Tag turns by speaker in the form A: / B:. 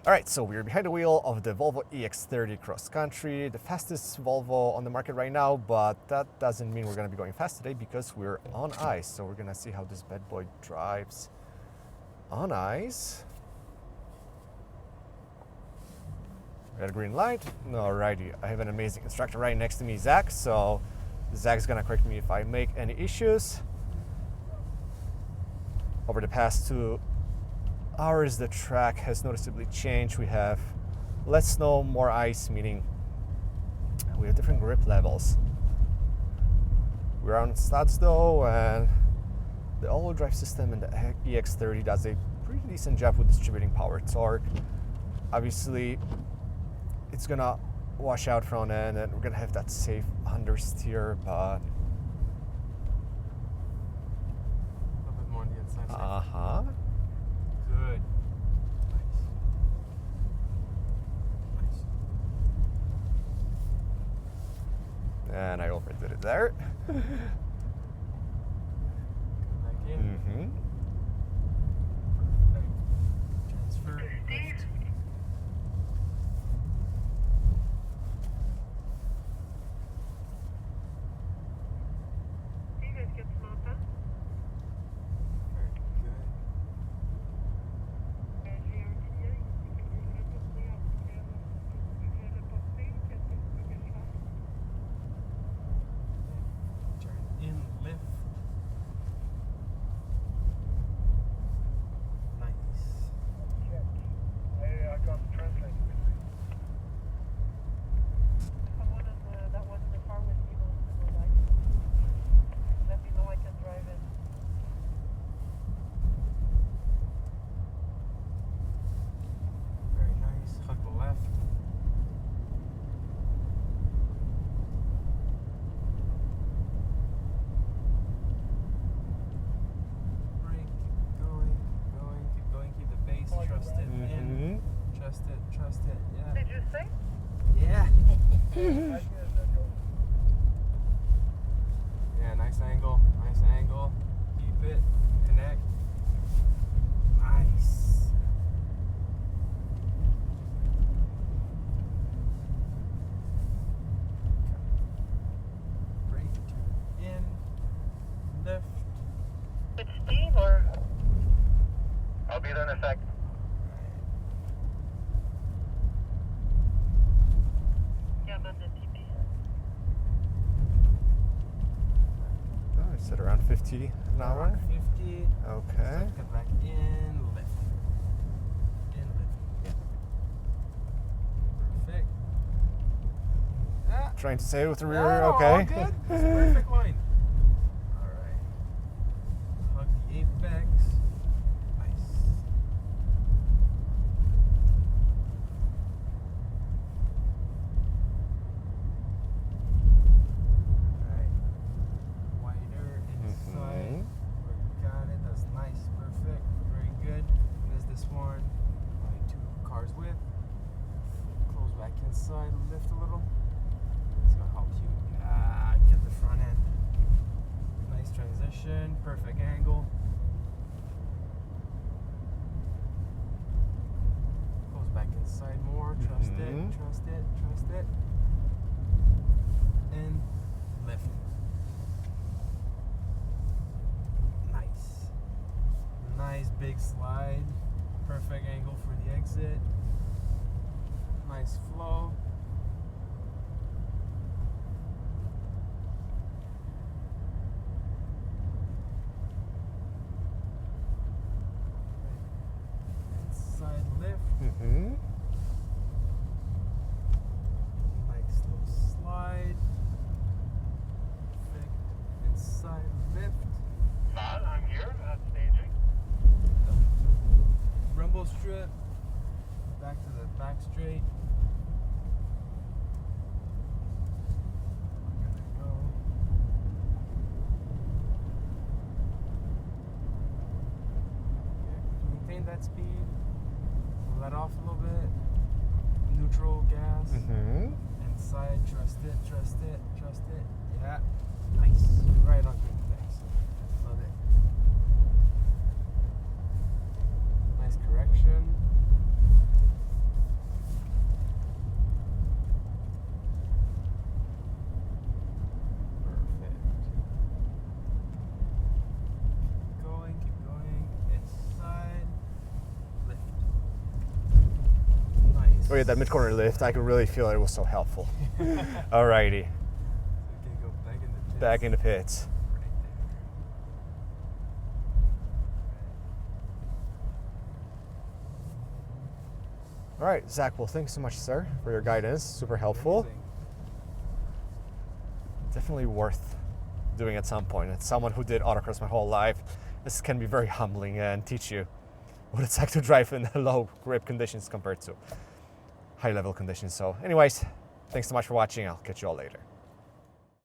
A: All right, so we're behind the wheel of the Volvo EX30 Cross Country, the fastest Volvo on the market right now, but that doesn't mean we're gonna be going fast today because we're on ice. So we're gonna see how this bad boy drives on ice. Got a green light. Alrighty, I have an amazing instructor right next to me, Zach. So Zach's gonna correct me if I make any issues. Over the past 2 hours, the track has noticeably changed. We have less snow, more ice, meaning we have different grip levels. We're on studs though, and the all-wheel drive system in the EX30 does a pretty decent job with distributing power torque. Obviously, it's gonna wash out front end, and we're gonna have that safe understeer, but
B: a little bit more on the inside.
A: uh-huh.
B: Good. Nice.
A: And I overdid it there.
B: Come back in.
A: Mm-hmm.
B: Perfect. Transfer. Left. Trust it, yeah.
C: Did you say?
B: Yeah. Yeah, nice angle. Keep it, connect. Nice. Brake, turn in, lift.
C: It's Steve or? I'll be there in a sec.
A: Oh, it's at around 50 an hour.
B: 50.
A: Okay.
B: Get back in, lift. In, lift. Perfect. Ah.
A: Trying to say it with the rear,
B: Oh,
A: okay.
B: all good. It's a perfect line. All right. Hug the apex. Nice. All right. Wider inside. We got it. That's nice. Perfect. Very good. There's this one. Like 2 cars width. Close back inside. Lift a little. It's gonna help you get the front end. Nice transition, perfect angle. Goes back inside more. Trust it, trust it, trust it. And lift. Nice. Nice big slide. Perfect angle for the exit. Nice flow. Inside lift. Nice little slide. Perfect. Inside lift.
C: I'm here at staging.
B: Rumble strip. Back to the back straight. We're gonna go. Yeah, maintain that speed. Let off a little bit. Neutral gas. Inside, trust it, trust it, trust it. Yeah. Nice. Right on. Thanks. Love it. Nice correction.
A: we had that mid-corner lift, I could really feel it was so helpful. Alrighty,
B: So we can go back in the pits.
A: back in the pits.
B: Right there.
A: All right, Zach, well, thanks so much, sir, for your guidance. Super helpful.
B: Amazing.
A: Definitely worth doing at some point. As someone who did autocross my whole life, this can be very humbling and teach you what it's like to drive in low grip conditions compared to high level conditions. So anyways, thanks so much for watching. I'll catch you all later.